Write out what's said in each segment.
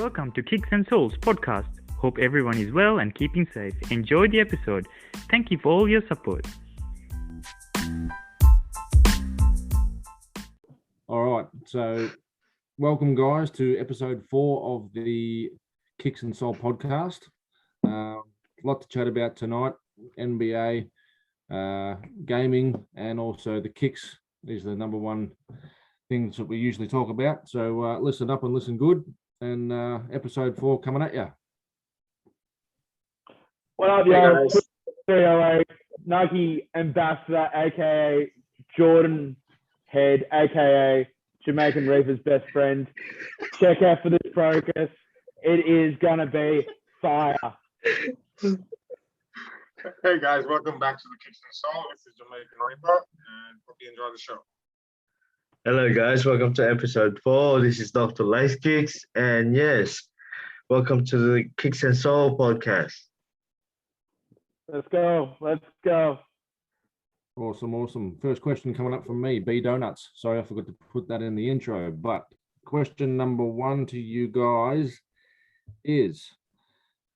Welcome to Kickz podcast. Hope everyone is well and keeping safe. Enjoy the episode. Thank you for all your support. All right, so welcome guys to episode 4 of the Kickz podcast. A lot to chat about tonight. NBA, gaming, and also the Kickz is the number one things that we usually talk about. So listen up and listen good. And episode 4 coming at you. What up, y'all? 308 Nike ambassador, aka Jordan Head, aka Jamaican Reaper's best friend. Check out for this focus. It is gonna be fire. Hey guys, welcome back to the Kickz. This is Jamaican Reaper, and hope you enjoy the show. Hello guys, welcome to episode 4. This is Dr. Lacekickz, and yes, welcome to the Kickz podcast. Let's go. Awesome. First question coming up from me, B Donuts. Sorry, I forgot to put that in the intro, but question number 1 to you guys is,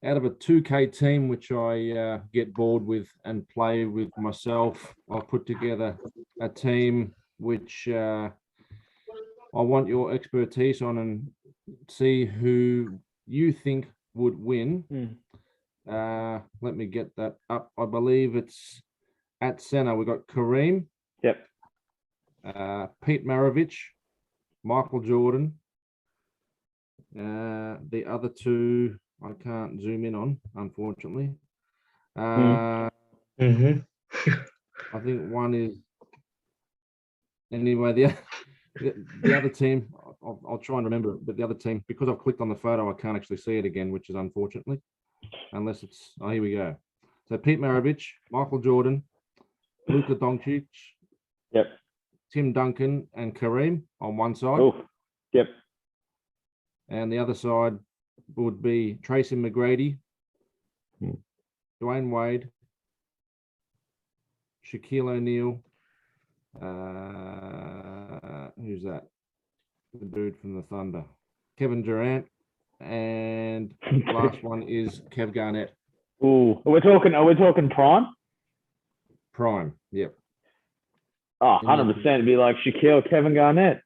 out of a 2K team, which I get bored with and play with myself, I've put together a team which I want your expertise on and see who you think would win. Let me get that up. I believe it's at center. We've got Kareem. Yep. Pete Maravich, Michael Jordan. The other two I can't zoom in on, unfortunately. I think one is anyway. The other team, I'll try and remember it, but the other team, because I've clicked on the photo, I can't actually see it again, which is unfortunately, unless it's, here we go. So Pete Maravich, Michael Jordan, Luka Doncic, yep, Tim Duncan, and Kareem on one side. Oh, yep. And the other side would be Tracy McGrady, Dwayne Wade, Shaquille O'Neal. Who's that? The dude from the Thunder, Kevin Durant, and the last one is Kev Garnett. Ooh, are we talking prime? Prime, yep. Oh, 100%. It'd be like Shaquille, Kevin Garnett.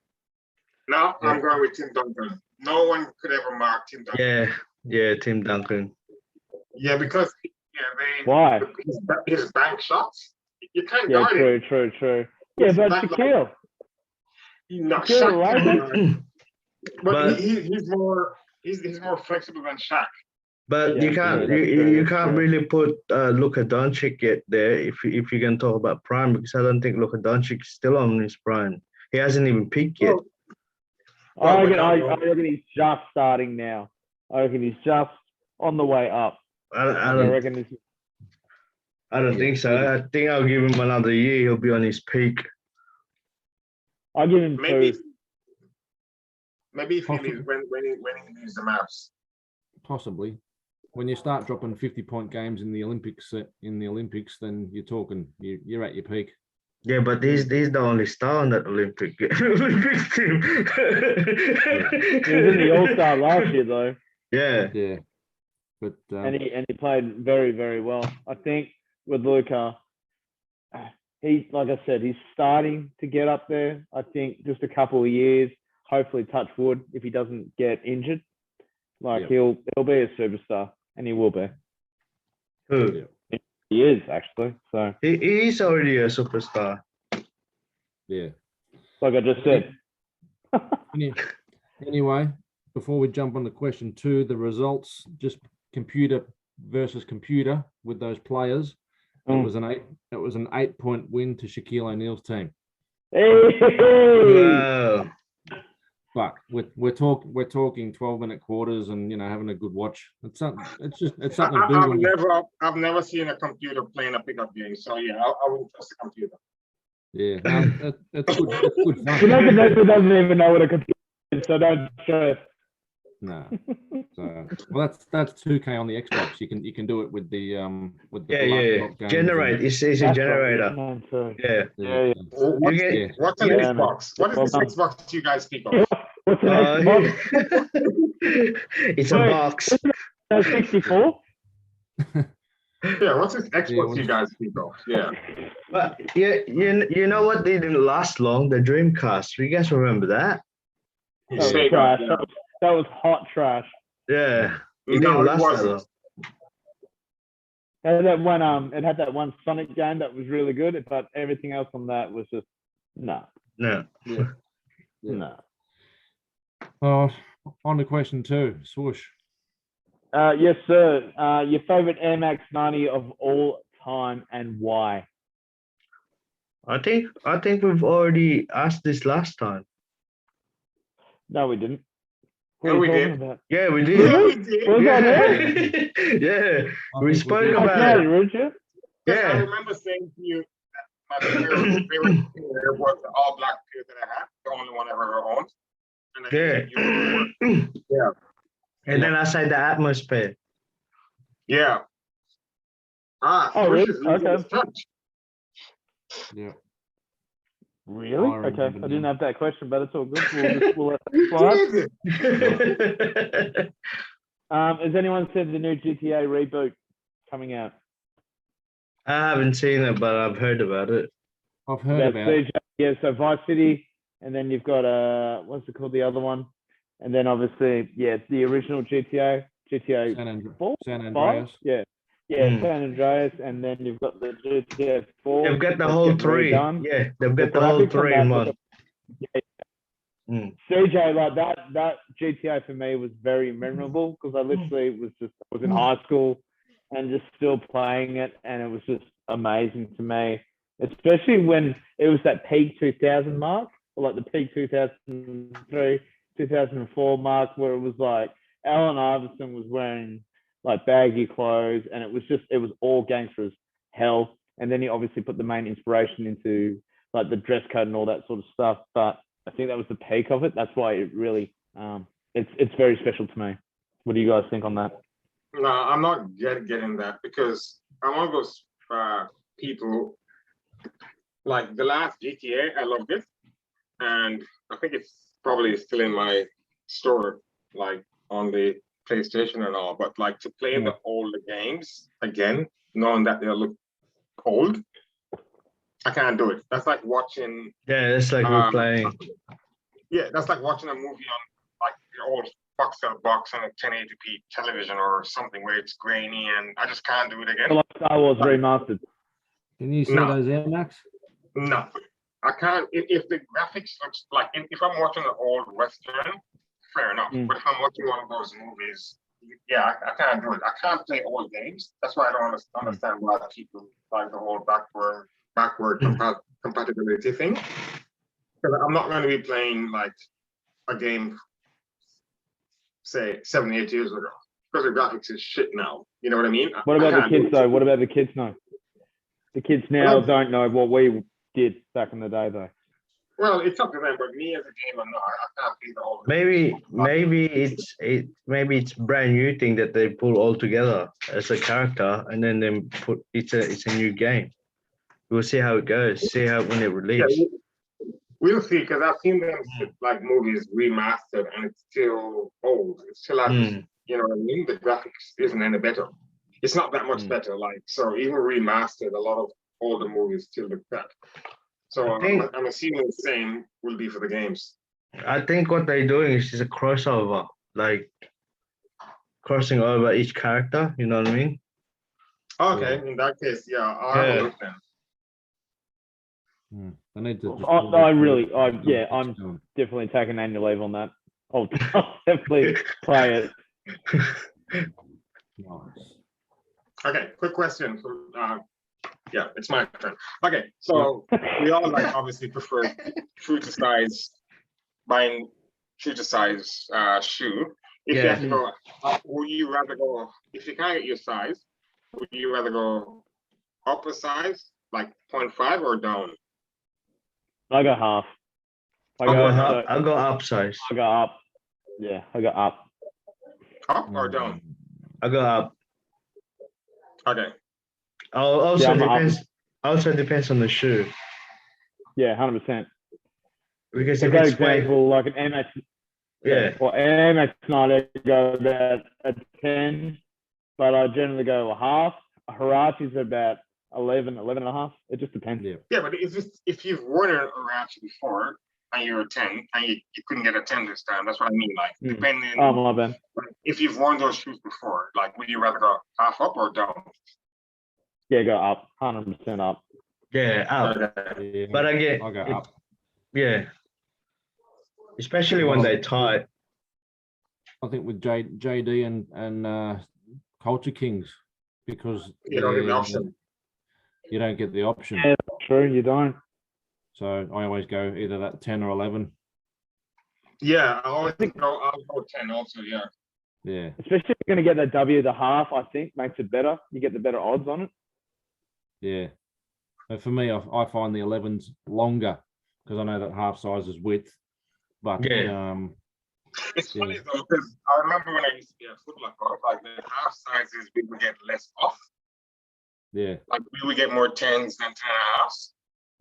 No, I'm going with Tim Duncan. No one could ever mark Tim Duncan. Yeah, Tim Duncan. Yeah, because Why? His bank shots, you can't Yeah, guard it. true. Yeah, but Shaquille. No, Shaquille, right? But he's more flexible than Shaq. But you can't really put Luka Doncic yet there if you can talk about prime, because I don't think Luka Doncic is still on his prime. He hasn't even peaked yet. I reckon he's just starting now. I reckon he's just on the way up. I don't think so. I think I'll give him another year. He'll be on his peak. I'll give him Maybe 2. if he leaves when he leaves the Mavs. Possibly. When you start dropping 50-point games in the Olympics, then you're at your peak. Yeah, but he's the only star on that Olympic team. He was in the All-Star last year, though. Yeah. But and he played very, very well. I think with Luka, like I said, he's starting to get up there. I think just a couple of years, hopefully touch wood, if he doesn't get injured, he'll be a superstar, and he will be. Who? He is, actually. So he is already a superstar. Yeah. Like I just said. Anyway, before we jump on to question 2, the results, just computer versus computer with those players. It was an 8-point win to Shaquille O'Neal's team. Hey! Wow. But we're talking 12-minute quarters and having a good watch. It's something to do. I've never seen a computer playing a pickup game, so yeah, I wouldn't trust a computer. Yeah, it's good fun. Jamaican Reaper doesn't even know what a computer is, so don't stress. No. So that's 2K on the Xbox. You can do it with the Generate. It's a generator. Yeah. What's an Xbox? What is this Xbox you guys speak of? What's an Xbox? It's a box. No, 64. Yeah, what's this Xbox you guys speak of? Yeah. But yeah, you know what? They didn't last long. The Dreamcast. You guys remember that? That was Sega, trash. yeah. That was hot trash. Yeah. It No, didn't it last that wasn't. long. It had that one. It had that one Sonic game that was really good, but everything else on that was just no, No. Yeah. no. Oh, on to question 2. Swoosh. Yes, sir. Your favorite Air Max 90 of all time and why? I think we've already asked this last time. No, we didn't. What No, are we you talking did. about? Yeah, we did. Yeah, we did. Was I there? Yeah, I we think spoke did. about Okay, it. Richard. Because I Yeah. remember saying to you that my favorite player was the all black player that I had, the only one I ever owned. And I think you were, yeah. And then outside the atmosphere. Yeah. Ah, Oh, Swoosh really? is losing Okay. his touch. Yeah. Really? I Okay. remember I didn't now. have that question, but it's all good. We'll let that slide. Has anyone said the new GTA reboot coming out? I haven't seen it, but I've heard about it. I've heard That's about it. CJ, yeah, so Vice City, and then you've got what's it called, the other one? And then obviously, yeah, it's the original GTA San 4, Andreas. yeah, San Andreas, and then you've got the GTA 4. They've got the that's whole getting 3. redone. Yeah, they've The got the whole graphics on 3 that in look one. CJ, like that GTA for me was very memorable because I literally was in high school and just still playing it, and it was just amazing to me, especially when it was that peak 2000 mark, or like the peak 2003, 2004 mark, where it was like Allen Iverson was wearing like baggy clothes, and it was all gangster as hell. And then he obviously put the main inspiration into like the dress code and all that sort of stuff, but I think that was the peak of it. That's why it really, it's very special to me. What do you guys think on that? No, I'm not getting that because I'm one of those people, like the last GTA, I loved it. And I think it's probably still in my store, like on the PlayStation and all. But like to play the older games again, knowing that they'll look old, I can't do it. That's like watching. Yeah, it's like we're playing. Yeah, that's like watching a movie on like the old Foxtel box on a 1080p television or something where it's grainy, and I just can't do it again. Like Star Wars remastered. Can you see No. those Air Max? No, I can't. If the graphics looks like, if I'm watching an old Western, fair enough. But if I'm watching one of those movies, yeah, I can't do it. I can't play old games. That's why I don't understand why people like the whole backward compatibility thing. Because I'm not going to be playing like a game, say 7, 8 years ago, because the graphics is shit now. You know what I mean? What about the kids though? What about the kids now? The kids now don't know what we did back in the day though. Well, it's up to them, but me as a gamer, no, I can't play the whole. Maybe it's brand new thing that they pull all together as a character, and then they put it's a new game. We'll see how it goes. See how when it releases. Yeah, we'll see, because I've seen them like movies remastered, and it's still old. It's still like, you know what I mean? The graphics isn't any better. It's not that much better. Like, so even remastered, a lot of older movies still look bad. So I'm assuming the same will be for the games. I think what they're doing is just a crossover, like crossing over each character. You know what I mean? Okay, in that case, yeah, I'll have a look then. I need to. I'm definitely taking annual leave on that. I'll definitely play it. Nice. Okay, quick question from yeah, it's my turn. Okay, so we all like obviously prefer true to size, buying true to size shoe. If you have to go, would you rather go, if you can't get your size, would you rather go up a size, like 0.5 or down? I go half. I'll go up size. I go up. Yeah, I go up. Up or down? I go up. Okay. Also depends on the shoe. Yeah, 100%. Because For if it's example, like an MS. Yeah. Well, AMX night I go about a 10, but I generally go a half. Hirachi's about 11 and a half. It just depends. Yeah. Yeah, but if you've worn a Rachi before and you're a 10 and you couldn't get a 10 this time, that's what I mean. Like depending. Oh, my bad. If you've worn those shoes before, like would you rather go half up or down? Yeah, go up, 100% up. Yeah, up. Yeah, But again, I'll go up. yeah. Especially when they're tight. I think with JD and Culture Kings, because You don't get the option. you don't get the option. Yeah, true, you don't. So I always go either that 10 or 11. Yeah, I'll go 10 also, yeah. Yeah. Especially if you're going to get that W, the half, I think, makes it better. You get the better odds on it. Yeah. But for me, I find the 11s longer because I know that half size is width. But Yeah. It's funny though, because I remember when I used to be a footballer, like the half sizes, we would get less off. yeah. Like we would get more 10s than 10 and a halves.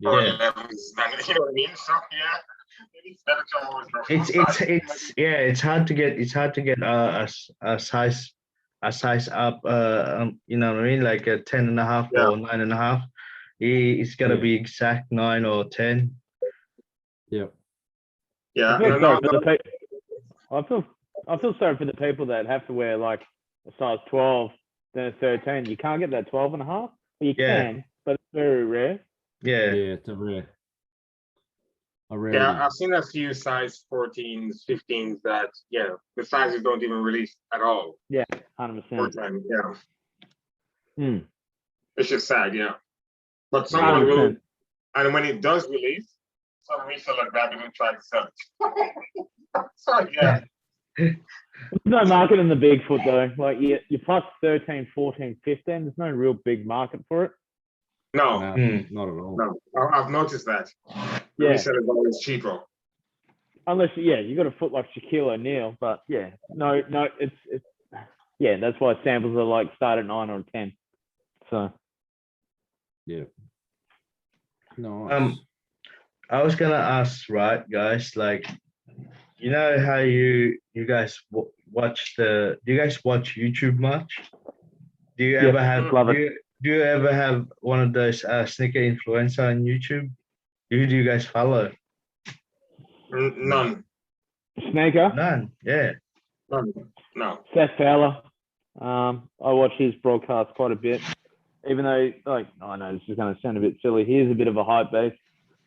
Or 11s than, you know what I mean? So yeah, it's better to always go full size. It's hard to get a size up, you know what I mean, like a 10 and a half or 9 and a half. It's gotta be exact 9 or 10. Yeah. Yeah. I feel sorry for the people that have to wear like a size 12, then a 13. You can't get that 12 and a half. Well, you can, but it's very rare. Yeah. Yeah, it's a rare. Yeah, I've seen a few size 14s, 15s that the sizes don't even release at all. Yeah, 100%. Yeah. It's just sad, yeah. But someone will, and when it does release, some reseller grab it and try to sell it. So yeah. There's no market in the Bigfoot though. Like you plus 13, 14, 15. There's no real big market for it. No, not at all. No, I've noticed that. Yeah. Reseller is always cheaper. Unless you got a foot like Shaquille O'Neal, but no, it's that's why samples are like start at 9 or 10. So yeah. No. I was gonna ask, right, guys, like, you know how you guys watch do you guys watch YouTube much? Do you ever have do you ever have one of those sneaker influencer on YouTube? Who do you guys follow? None. Sneaker? None. Yeah. None. No. Seth Fowler. I watch his broadcast quite a bit. Even though, like, I know this is going to sound a bit silly. He is a bit of a hype beast,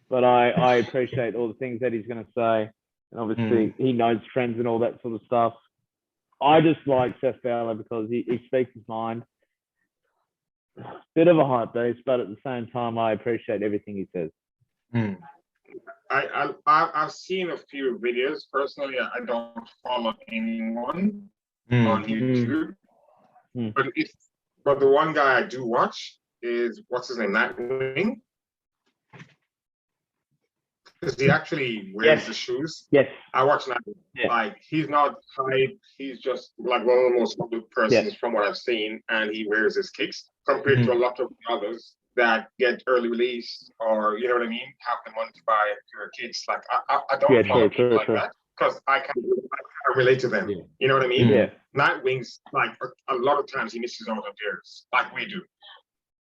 but I appreciate all the things that he's going to say. And obviously, he knows trends and all that sort of stuff. I just like Seth Fowler because he speaks his mind. Bit of a hype beast, but at the same time, I appreciate everything he says. I've seen a few videos. Personally, I don't follow anyone on YouTube. But the one guy I do watch is, what's his name, Nightwing? Because he actually wears the shoes. Yes. I watch Nightwing. Yeah. Like, he's not hype. He's just like one of the most popular persons from what I've seen, and he wears his Kickz compared to a lot of others that get early release, or you know what I mean, have the money to buy your Kickz. Like I don't follow people like that because I can't relate to them. Yeah. You know what I mean? Yeah. Nightwing's like a lot of times he misses out on theirs, like we do.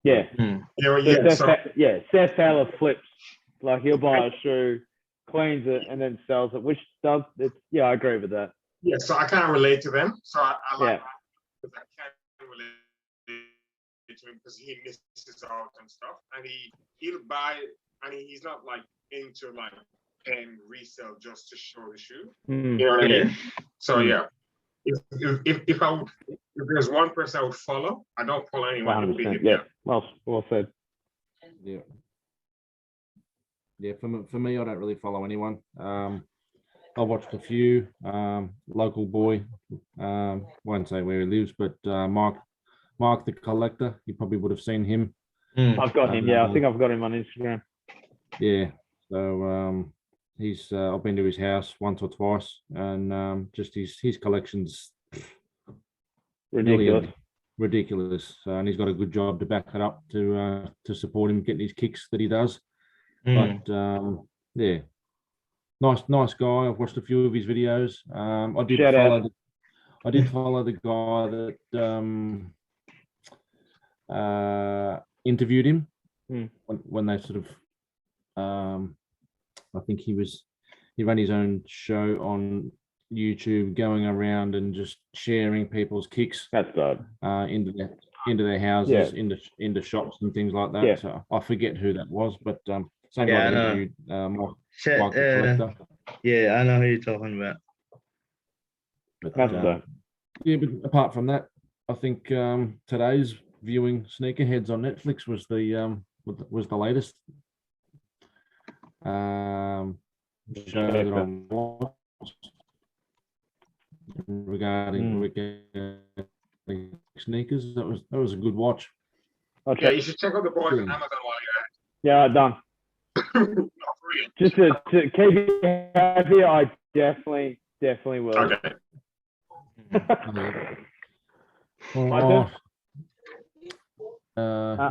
Yeah. You know, Seth Fowler flips. Like he'll buy a shoe, cleans it, and then sells it, which does it. Yeah, I agree with that. Yeah, so I can't relate to them. So I like that because I can't relate to him because he misses out and stuff, and he'll buy, and he's not like into like paying resale just to show the shoe. You know what I mean? So yeah, if there's one person I would follow, I don't follow anyone. 100%. Yeah, well said. Yeah. Yeah, for me, I don't really follow anyone. I watched a few. Local boy, won't say where he lives, but Mark the Collector. You probably would have seen him. I've got him. Yeah, I think I've got him on Instagram. Yeah. So he's I've been to his house once or twice, and just his collection's ridiculous. And he's got a good job to back it up to support him getting his kicks that he does. But yeah, Nice guy. I've watched a few of his videos. Shout out. I did follow the guy that interviewed him when they sort of I think he ran his own show on YouTube, going around and just sharing people's kicks That's good. into their houses, into shops and things like that. Yeah. So I forget who that was, but same Yeah, guy I that know. interviewed Mike Shit, the Collector. yeah, I know who you're talking about. But, That's good. yeah, but apart from that, I think today's viewing Sneakerheads on Netflix was the latest show that I watched regarding sneakers. That was a good watch. Yeah, you should check out the boys on Amazon while Yeah, done. you're at it. Just to keep you happy, I definitely will. Okay.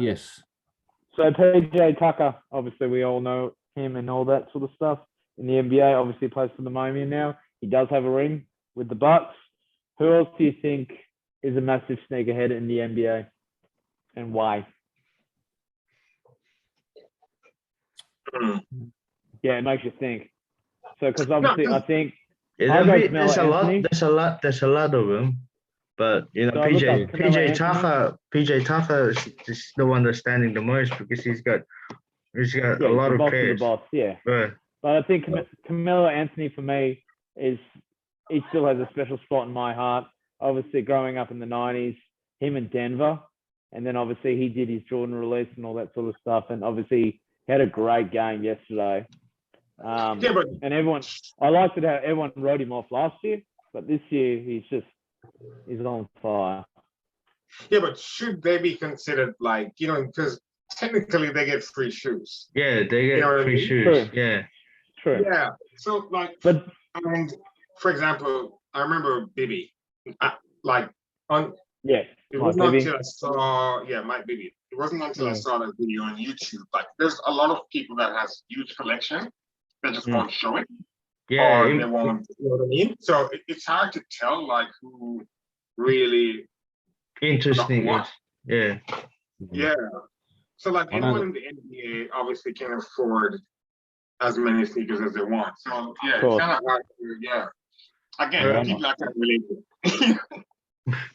Yes. So PJ Tucker, obviously we all know him and all that sort of stuff in the NBA. Obviously plays for the Miami now. He does have a ring with the Bucks. Who else do you think is a massive sneakerhead in the NBA, and why? Yeah, it makes you think. So, because obviously I think There's a lot of them. But you know, So PJ Tucker is the one that's standing the most because he's got a lot of pairs. Yeah. Right. But I think Carmelo Anthony for me he still has a special spot in my heart. Obviously, growing up in the 90s, him in Denver, and then obviously he did his Jordan release and all that sort of stuff. And obviously he had a great game yesterday. And I liked it how everyone wrote him off last year, but this year he's on fire. Yeah, but should they be considered like, because technically they get free shoes. Yeah, they get free shoes. True. Yeah. True. Yeah. So and for example, I remember Bibby. It wasn't until I saw Mike Bibby. It wasn't until I saw that video on YouTube. Like there's a lot of people that has huge collection that just won't show it. Yeah, or they won't, you know what I mean? So it's hard to tell like who really interesting. Yeah. Yeah. So like anyone in the NBA obviously can afford as many sneakers as they want. So yeah, it's kind of hard to, Again, people I can't relate to.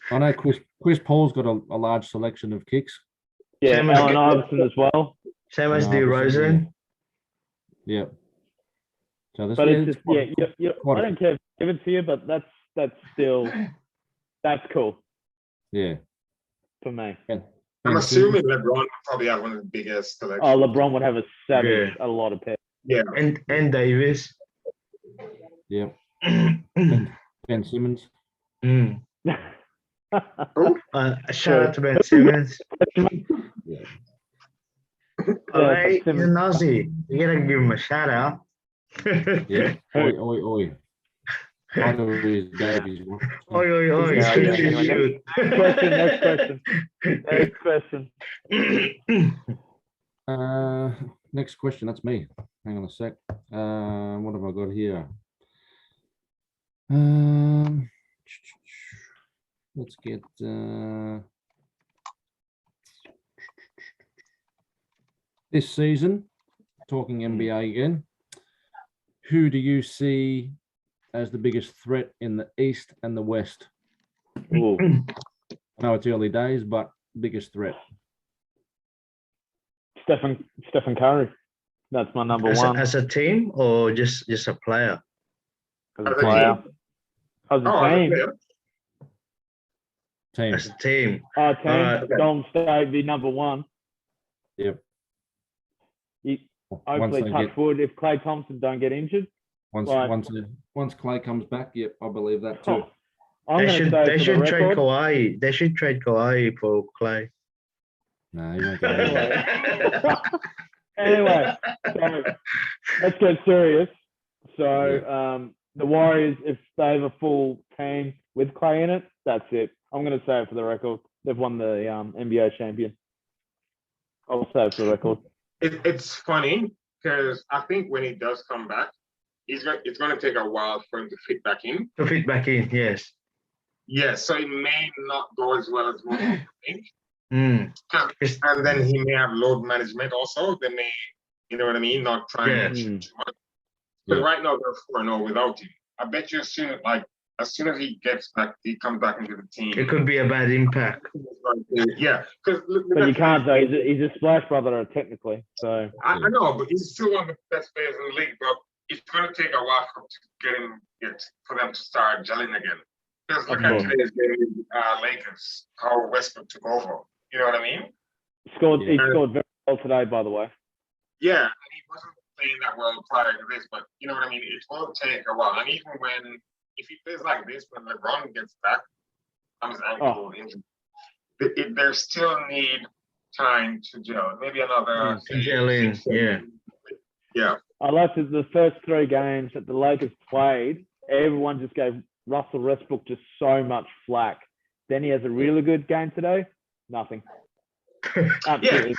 I know Chris Paul's got a large selection of Kickz. Yeah, Allen Iverson as well. Same as DeRozan. Yeah. So but it's just I don't care if I give it to you, but that's still cool. Yeah. For me. I'm assuming LeBron would probably have one of the biggest collections. Oh, LeBron would have a lot of pairs. Yeah. And Davis. Yeah. Ben Simmons. Shout out to Ben Simmons. Alright, he's an Aussie. You gotta give him a shout out. Yeah. Oi. I know his Davies. Oi. Next question. Next question. That's me. Hang on a sec. What have I got here? Let's get this season, talking NBA again. Who do you see as the biggest threat in the East and the West? Ooh. I know it's early days, but biggest threat. Stephen Curry. That's my number one. As a team or just a player? As a player. As a team. Team. As a team. Golden State be number one. Yep. Hopefully touch wood if Klay Thompson don't get injured. Once Clay comes back, yep, I believe that too. They should trade Kawhi. They should trade Kawhi for Clay. No, he won't go anywhere. Anyway, so let's get serious. So the Warriors, if they have a full team with Clay in it, that's it. I'm going to say it for the record. They've won the NBA champion. I'll say it for the record. It's funny because I think when he does come back, it's going to take a while for him to fit back in. To fit back in, yes. Yeah, so it may not go as well as most people think. Mm. And then he may have load management also. They may, you know what I mean, not trying too much. But right now they're 4-0 without him. I bet you as soon as he gets back, he comes back into the team. It could be a bad impact. Yeah, because but you can't though. He's a splash brother technically. So I know, but he's still one of the best players in the league. But it's going to take a while for them to start gelling again. Because look at today's game, Lakers, how Westbrook took over. You know what I mean? He scored very well today, by the way. Yeah, and he wasn't playing that well prior to this, but you know what I mean? It will take a while. And even if he plays like this, when LeBron gets back from his ankle injury, they still need time to gel. Maybe another gel in, yeah. I like the first 3 games that the Lakers played, everyone just gave Russell Westbrook just so much flack. Then he has a really good game today. Nothing. Absolutely.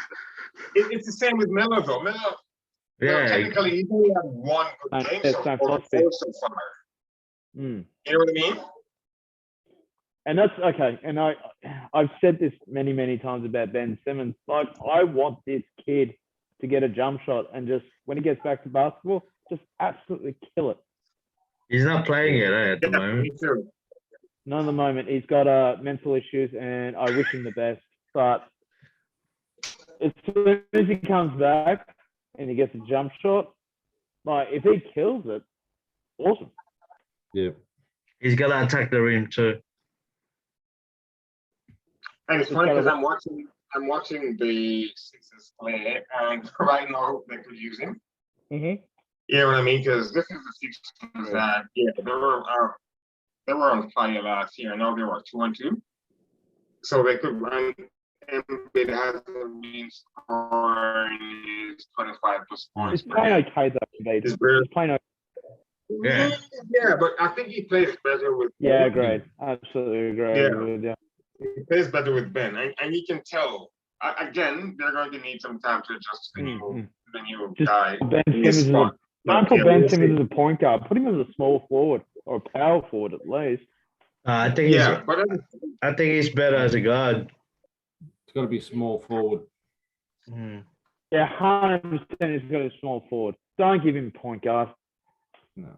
It's the same with Melo though. Melo, technically, he only had 1 good game so far. You know what I mean? And that's okay. And I've said this many times about Ben Simmons. Like, I want this kid to get a jump shot and just, when he gets back to basketball, just absolutely kill it. He's not playing it at the moment. Not at the moment. He's got mental issues, and I wish him the best. But as soon as he comes back and he gets a jump shot, like, if he kills it, awesome. Yeah. He's got to attack the rim too. And it's funny because I'm watching the Sixers play, and right now they could use him. Mm-hmm. You know what I mean? Because this is the Sixers that they were on fire last year. Now they were 2-2, so they could run. Embiid hasn't been scoring 25 plus points. He's playing okay though. He's playing okay. Yeah, but I think he plays better with. Yeah, great. Absolutely agree. Yeah. He plays better with Ben, and you can tell. Again, they're going to need some time to adjust to the new guy. Ben Simmons don't put Ben Simmons as a point guard. Put him as a small forward or a power forward at least. I think he's better as a guard. It's got to be small forward. Yeah, 100% he's got a small forward. Don't give him point guard. No.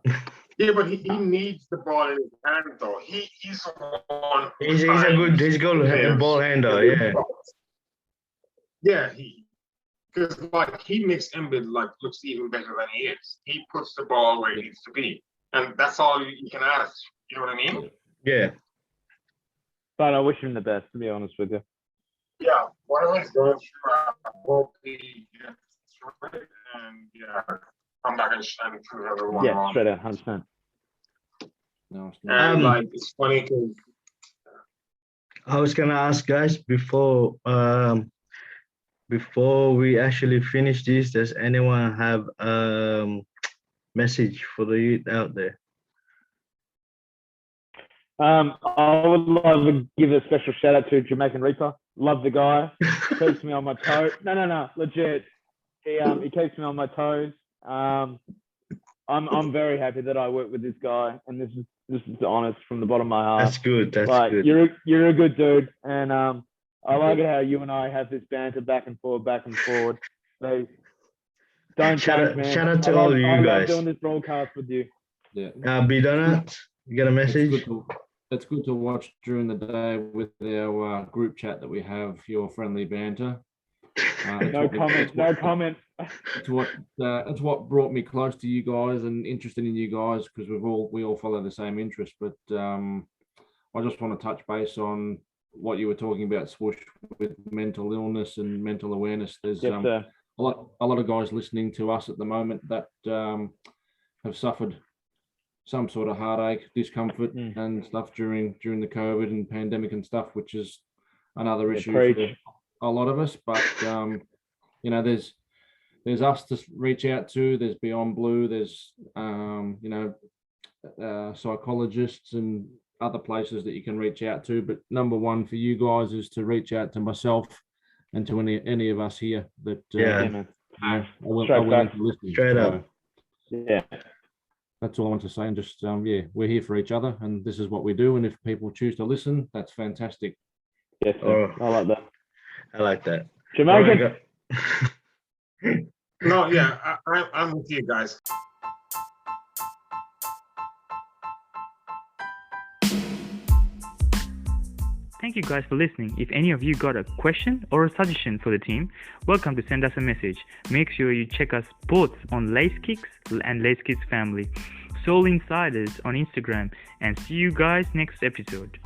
Yeah, but he needs the ball in his hand though. He's one. He's a good ball handler. Yeah. Yeah, because like he makes Embiid looks even better than he is. He puts the ball where it needs to be, and that's all you can ask. You know what I mean? Yeah. But I wish him the best, to be honest with you. Yeah, whatever he's going through, I hope he gets through it, and come back and prove everyone wrong. Yeah, straight out, 100%. No, and it's funny because I was gonna ask guys before we actually finish this, does anyone have message for the youth out there? I would love to give a special shout out to Jamaican Reaper. Love the guy. Keeps me on my toes. No, legit. He keeps me on my toes. I'm very happy that I work with this guy, and this is honest from the bottom of my heart. That's good. That's good. You're a good dude, and I like it how you and I have this banter back and forward. So don't change, man. Shout out to all you guys. I love doing this broadcast with you. Yeah. B Donuts, you got a message? It's good to watch during the day with our group chat that we have, your friendly banter. No comment. It's what brought me close to you guys and interested in you guys, because we all follow the same interest. But I just want to touch base on what you were talking about, Swoosh, with mental illness and mental awareness. There's a lot of guys listening to us at the moment that have suffered some sort of heartache, discomfort, and stuff during the COVID and pandemic and stuff, which is another issue for a lot of us. But there's us to reach out to. There's Beyond Blue. There's psychologists and other places that you can reach out to. But number one for you guys is to reach out to myself and to any of us here that are willing to listen. Straight up. Yeah. that's all I want to say. And just, yeah, we're here for each other, and this is what we do. And if people choose to listen, that's fantastic. Yes, sir. I like that. I like that. Jamaican. No, yeah, I'm with you guys. Thank you guys for listening. If any of you got a question or a suggestion for the team, welcome to send us a message. Make sure you check us both on Lacekickz and Lacekickz Family, Soul Insiders on Instagram, and see you guys next episode.